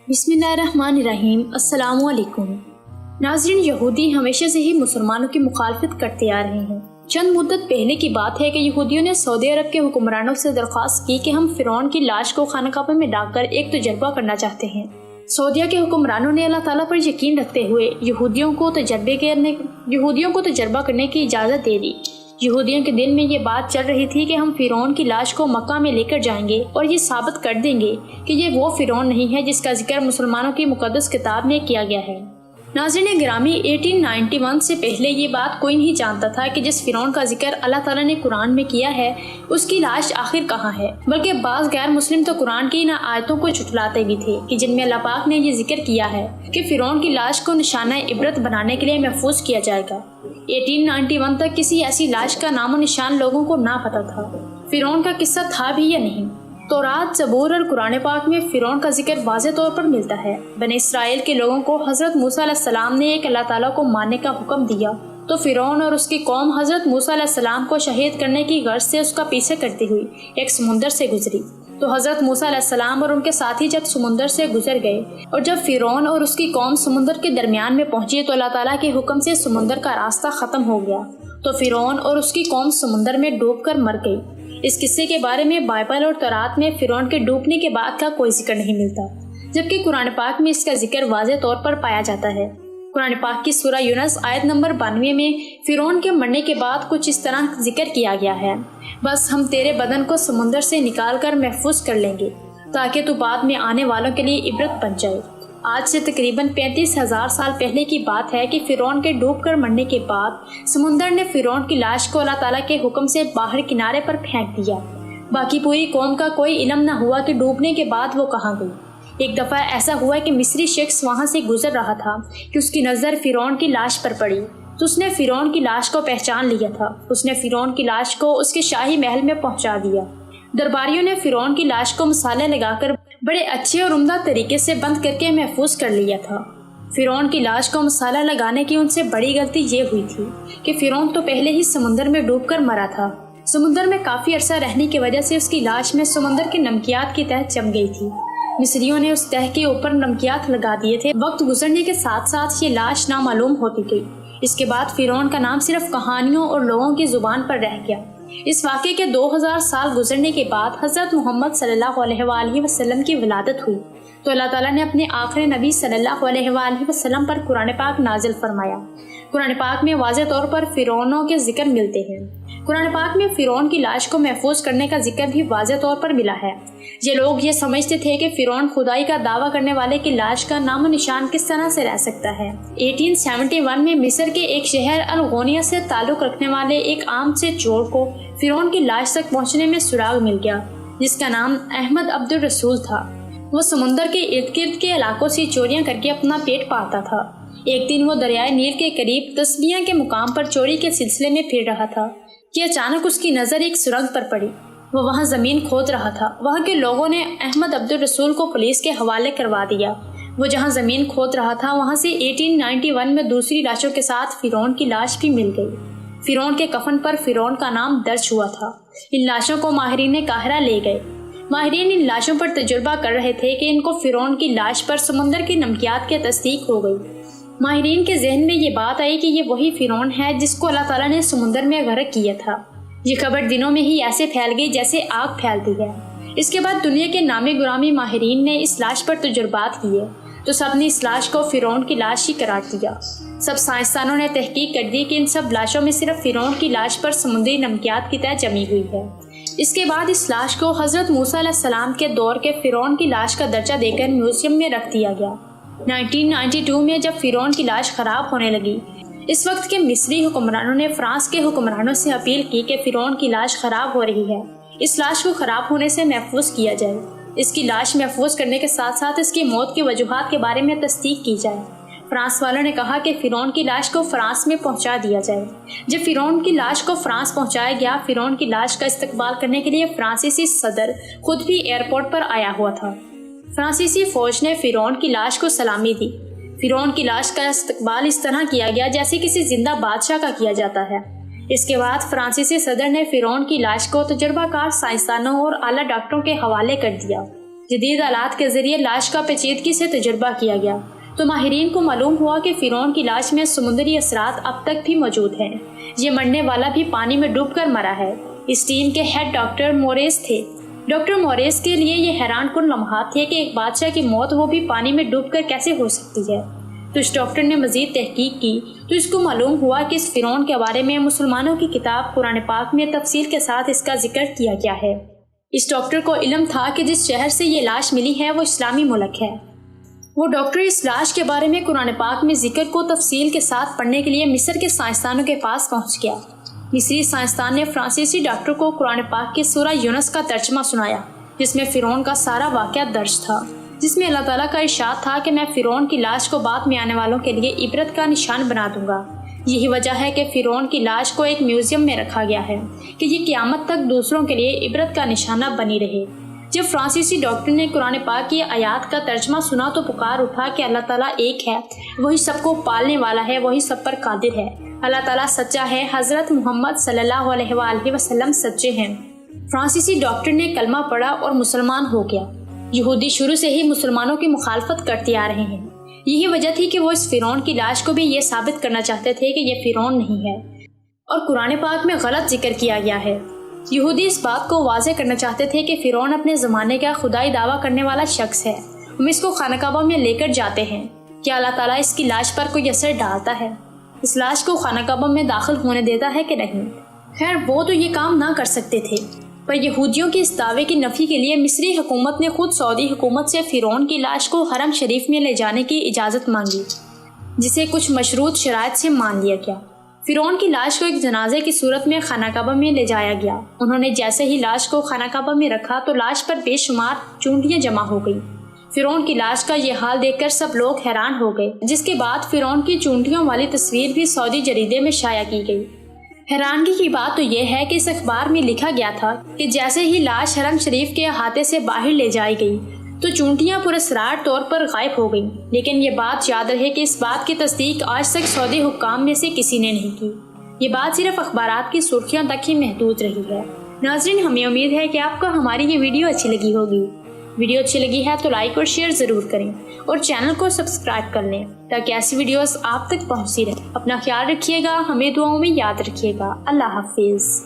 بسم اللہ الرحمن الرحیم۔ السلام علیکم ناظرین، یہودی ہمیشہ سے ہی مسلمانوں کی مخالفت کرتے آ رہے ہیں۔ چند مدت پہلے کی بات ہے کہ یہودیوں نے سعودی عرب کے حکمرانوں سے درخواست کی کہ ہم فرعون کی لاش کو خانہ کعبہ میں ڈال کر ایک تجربہ کرنا چاہتے ہیں۔ سعودیہ کے حکمرانوں نے اللہ تعالیٰ پر یقین رکھتے ہوئے یہودیوں کو تجربہ کرنے کی اجازت دے دی۔ یہودیوں کے دل میں یہ بات چل رہی تھی کہ ہم فرعون کی لاش کو مکہ میں لے کر جائیں گے اور یہ ثابت کر دیں گے کہ یہ وہ فرعون نہیں ہے جس کا ذکر مسلمانوں کی مقدس کتاب میں کیا گیا ہے۔ ناظرین گرامی، 1891 سے پہلے یہ بات کوئی نہیں جانتا تھا کہ جس فرعون کا ذکر اللہ تعالیٰ نے قرآن میں کیا ہے اس کی لاش آخر کہاں ہے، بلکہ بعض غیر مسلم تو قرآن کی ان آیتوں کو جھٹلاتے بھی تھے کہ جن میں اللہ پاک نے یہ ذکر کیا ہے کہ فرعون کی لاش کو نشانہ عبرت بنانے کے لیے محفوظ کیا جائے گا۔ 1891 تک کسی ایسی لاش کا نام و نشان لوگوں کو نہ پتا تھا۔ فرعون کا قصہ تھا بھی یا نہیں؟ تورات، زبور اور قرآن پاک میں فرعون کا ذکر واضح طور پر ملتا ہے۔ بنی اسرائیل کے لوگوں کو حضرت موسیٰ علیہ السلام نے ایک اللہ تعالیٰ کو ماننے کا حکم دیا تو فرعون اور اس کی قوم حضرت موسیٰ علیہ السلام کو شہید کرنے کی غرض سے اس کا پیچھے کرتی ہوئی ایک سمندر سے گزری۔ تو حضرت موسیٰ علیہ السلام اور ان کے ساتھی جب سمندر سے گزر گئے اور جب فرعون اور اس کی قوم سمندر کے درمیان میں پہنچی تو اللہ تعالیٰ کے حکم سے سمندر کا راستہ ختم ہو گیا تو فرعون اور اس کی قوم سمندر میں ڈوب کر مر گئی۔ اس قصے کے بارے میں بائبل اور تورات میں فرعون کے ڈوبنے کے بعد کا کوئی ذکر نہیں ملتا، جبکہ قرآن پاک میں اس کا ذکر واضح طور پر پایا جاتا ہے۔ قرآن پاک کی سورہ یونس آیت نمبر 92 میں فرعون کے مرنے کے بعد کچھ اس طرح ذکر کیا گیا ہے: بس ہم تیرے بدن کو سمندر سے نکال کر محفوظ کر لیں گے تاکہ تو بعد میں آنے والوں کے لیے عبرت بن جائے۔ آج سے تقریباً 35,000 سال پہلے کی بات ہے کہ فرعون کے ڈوب کر مرنے کے بعد سمندر نے فرعون کی لاش کو اللہ تعالیٰ کے حکم سے باہر کنارے پر پھینک دیا۔ باقی پوری قوم کا کوئی علم نہ ہوا کہ ڈوبنے کے بعد وہ کہاں گئی۔ ایک دفعہ ایسا ہوا کہ مصری شخص وہاں سے گزر رہا تھا کہ اس کی نظر فرعون کی لاش پر پڑی تو اس نے فرعون کی لاش کو پہچان لیا تھا۔ اس نے فرعون کی لاش کو اس کے شاہی محل میں پہنچا دیا۔ درباریوں نے فرعون کی لاش کو مسالے لگا کر بڑے اچھے اور عمدہ طریقے سے بند کر کے محفوظ کر لیا تھا۔ فرعون کی لاش کو مسالہ لگانے کی ان سے بڑی غلطی یہ ہوئی تھی کہ فرعون تو پہلے ہی سمندر میں ڈوب کر مرا تھا۔ سمندر میں کافی عرصہ رہنے کی وجہ سے اس کی لاش میں سمندر کے نمکیات کی تہ جم گئی تھی۔ مصریوں نے اس تہ کے اوپر نمکیات لگا دیے تھے۔ وقت گزرنے کے ساتھ ساتھ یہ لاش نامعلوم ہوتی گئی۔ اس کے بعد فرعون کا نام صرف کہانیوں اور لوگوں کی زبان پر رہ گیا۔ اس واقعے کے 2000 سال گزرنے کے بعد حضرت محمد صلی اللہ علیہ وآلہ وسلم کی ولادت ہوئی تو اللہ تعالیٰ نے اپنے آخری نبی صلی اللہ علیہ وآلہ وسلم پر قرآن پاک نازل فرمایا۔ قرآن پاک میں واضح طور پر فرعونوں کے ذکر ملتے ہیں۔ قرآن پاک میں فرعون کی لاش کو محفوظ کرنے کا ذکر بھی واضح طور پر ملا ہے۔ یہ لوگ یہ سمجھتے تھے کہ فرعون خدائی کا دعویٰ کرنے والے کی لاش کا نام و نشان کس طرح سے رہ سکتا ہے۔ 1871 میں مصر کے ایک شہر الغونیہ سے تعلق رکھنے والے ایک عام سے چور کو فرعون کی لاش تک پہنچنے میں سراغ مل گیا جس کا نام احمد عبد الرسول تھا۔ وہ سمندر کے ارد گرد کے علاقوں سے چوریاں کر کے اپنا پیٹ پالتا تھا۔ ایک دن وہ دریائے نیل کے قریب تسبیہ کے مقام پر چوری کے سلسلے میں پھر رہا تھا کہ اچانک اس کی نظر ایک سرنگ پر پڑی۔ وہ وہاں زمین کھود رہا تھا۔ وہاں کے لوگوں نے احمد عبد الرسول کو پولیس کے حوالے کروا دیا۔ وہ جہاں زمین کھود رہا تھا وہاں سے 1891 میں دوسری لاشوں کے ساتھ فرعون کی لاش بھی مل گئی۔ فرعون کے کفن پر فرعون کا نام درج ہوا تھا۔ ان لاشوں کو ماہرین قاہرہ لے گئے۔ ماہرین ان لاشوں پر تجربہ کر رہے تھے کہ ان کو فرعون کی لاش پر سمندر کی نمکیات کی تصدیق ہو گئی۔ ماہرین کے ذہن میں یہ بات آئی کہ یہ وہی فرعون ہے جس کو اللہ تعالیٰ نے سمندر میں غرق کیا تھا۔ یہ خبر دنوں میں ہی ایسے پھیل گئی جیسے آگ پھیلتی ہے۔ اس کے بعد دنیا کے نامی گرامی ماہرین نے اس لاش پر تجربات کیے تو سب نے اس لاش کو فرعون کی لاش ہی قرار دیا۔ سب سائنسدانوں نے تحقیق کر دی کہ ان سب لاشوں میں صرف فرعون کی لاش پر سمندری نمکیات کی تہ جمی ہوئی ہے۔ اس کے بعد اس لاش کو حضرت موسیٰ علیہ السلام کے دور کے فرعون کی لاش کا درجہ دے کر میوزیم میں رکھ دیا گیا۔ 1992 میں جب فرعون کی لاش خراب ہونے لگی، اس وقت کے مصری حکمرانوں نے فرانس کے حکمرانوں سے اپیل کی کہ فرعون کی لاش خراب ہو رہی ہے، اس لاش کو خراب ہونے سے محفوظ کیا جائے۔ اس کی لاش محفوظ کرنے کے ساتھ ساتھ اس کی موت کی وجوہات کے بارے میں تصدیق کی جائے۔ فرانس والوں نے کہا کہ فرعون کی لاش کو فرانس میں پہنچا دیا جائے۔ جب فرعون کی لاش کو فرانس پہنچایا گیا، فرعون کی لاش کا استقبال کرنے کے لیے فرانسیسی صدر خود بھی ایئرپورٹ پر آیا ہوا تھا۔ فرانسیسی فوج نے فرعون کی لاش کو سلامی دی۔ فرعون کی لاش کا استقبال اس طرح کیا گیا جیسے کسی زندہ بادشاہ کا کیا جاتا ہے۔ اس کے بعد فرانسیسی صدر نے فرعون کی لاش کو تجربہ کار سائنسدانوں اور اعلیٰ ڈاکٹروں کے حوالے کر دیا۔ جدید آلات کے ذریعے لاش کا پیچیدگی سے تجربہ کیا گیا تو ماہرین کو معلوم ہوا کہ فرعون کی لاش میں سمندری اثرات اب تک بھی موجود ہیں۔ یہ مرنے والا بھی پانی میں ڈوب کر مرا ہے۔ اس ٹیم کے ہیڈ ڈاکٹر موریس تھے۔ ڈاکٹر موریس کے لیے یہ حیران کن لمحات تھے کہ ایک بادشاہ کی موت وہ بھی پانی میں ڈوب کر کیسے ہو سکتی ہے۔ تو اس ڈاکٹر نے مزید تحقیق کی تو اس کو معلوم ہوا کہ اس فرعون کے بارے میں مسلمانوں کی کتاب قرآن پاک میں تفصیل کے ساتھ اس کا ذکر کیا گیا ہے۔ اس ڈاکٹر کو علم تھا کہ جس شہر سے یہ لاش ملی ہے وہ اسلامی ملک ہے۔ وہ ڈاکٹر اس لاش کے بارے میں قرآن پاک میں ذکر کو تفصیل کے ساتھ پڑھنے کے لیے مصر کے سائنسدانوں کے پاس پہنچ گیا۔ مصری سائنسدان نے فرانسیسی ڈاکٹر کو قرآن پاک کی سورہ یونس کا ترجمہ سنایا، جس میں فرعون کا سارا واقعہ درج تھا، جس میں اللہ تعالیٰ کا ارشاد تھا کہ میں فرعون کی لاش کو بعد میں آنے والوں کے لیے عبرت کا نشان بنا دوں گا۔ یہی وجہ ہے کہ فرعون کی لاش کو ایک میوزیم میں رکھا گیا ہے کہ یہ قیامت تک دوسروں کے لیے عبرت کا نشانہ بنی رہے۔ جب فرانسیسی ڈاکٹر نے قرآن پاک کی آیات کا ترجمہ سنا تو پکار اٹھا کہ اللہ تعالیٰ ایک ہے، وہی سب کو پالنے والا ہے، وہی سب پر قادر ہے، اللہ تعالیٰ سچا ہے، حضرت محمد صلی اللہ علیہ وآلہ وسلم سچے ہیں۔ فرانسیسی ڈاکٹر نے کلمہ پڑھا اور مسلمان ہو گیا۔ یہودی شروع سے ہی مسلمانوں کی مخالفت کرتے آ رہے ہیں۔ یہی وجہ تھی کہ وہ اس فرعون کی لاش کو بھی یہ ثابت کرنا چاہتے تھے کہ یہ فرعون نہیں ہے اور قرآن پاک میں غلط ذکر کیا گیا ہے۔ یہودی اس بات کو واضح کرنا چاہتے تھے کہ فرعون اپنے زمانے کا خدائی دعویٰ کرنے والا شخص ہے۔ ہم اس کو خانہ کعبہ میں لے کر جاتے ہیں، کیا اللہ تعالیٰ اس کی لاش پر کوئی اثر ڈالتا ہے؟ اس لاش کو خانہ کعبہ میں داخل ہونے دیتا ہے کہ نہیں؟ خیر وہ تو یہ کام نہ کر سکتے تھے، پر یہودیوں کے اس دعوے کی نفی کے لیے مصری حکومت نے خود سعودی حکومت سے فرعون کی لاش کو حرم شریف میں لے جانے کی اجازت مانگی، جسے کچھ مشروط شرائط سے مان لیا گیا۔ فرعون کی لاش کو ایک جنازے کی صورت میں خانہ کعبہ میں لے جایا گیا۔ انہوں نے جیسے ہی لاش کو خانہ کعبہ میں رکھا تو لاش پر بے شمار چونٹیاں جمع ہو گئی۔ فرعون کی لاش کا یہ حال دیکھ کر سب لوگ حیران ہو گئے، جس کے بعد فرعون کی چونٹیوں والی تصویر بھی سعودی جریدے میں شائع کی گئی۔ حیرانگی کی بات تو یہ ہے کہ اس اخبار میں لکھا گیا تھا کہ جیسے ہی لاش حرم شریف کے احاطے سے باہر لے جائی گئی تو چونٹیاں پراسرار طور پر غائب ہو گئیں، لیکن یہ بات یاد رہے کہ اس بات کی تصدیق آج تک سعودی حکام میں سے کسی نے نہیں کی۔ یہ بات صرف اخبارات کی سرخیوں تک ہی محدود رہی ہے۔ ناظرین، ہمیں امید ہے کہ آپ کو ہماری یہ ویڈیو اچھی لگی ہوگی۔ ویڈیو اچھی لگی ہے تو لائک اور شیئر ضرور کریں اور چینل کو سبسکرائب کر لیں تاکہ ایسی ویڈیوز آپ تک پہنچتی رہیں۔ اپنا خیال رکھیے گا، ہمیں دعاؤں میں یاد رکھیے گا۔ اللہ حافظ۔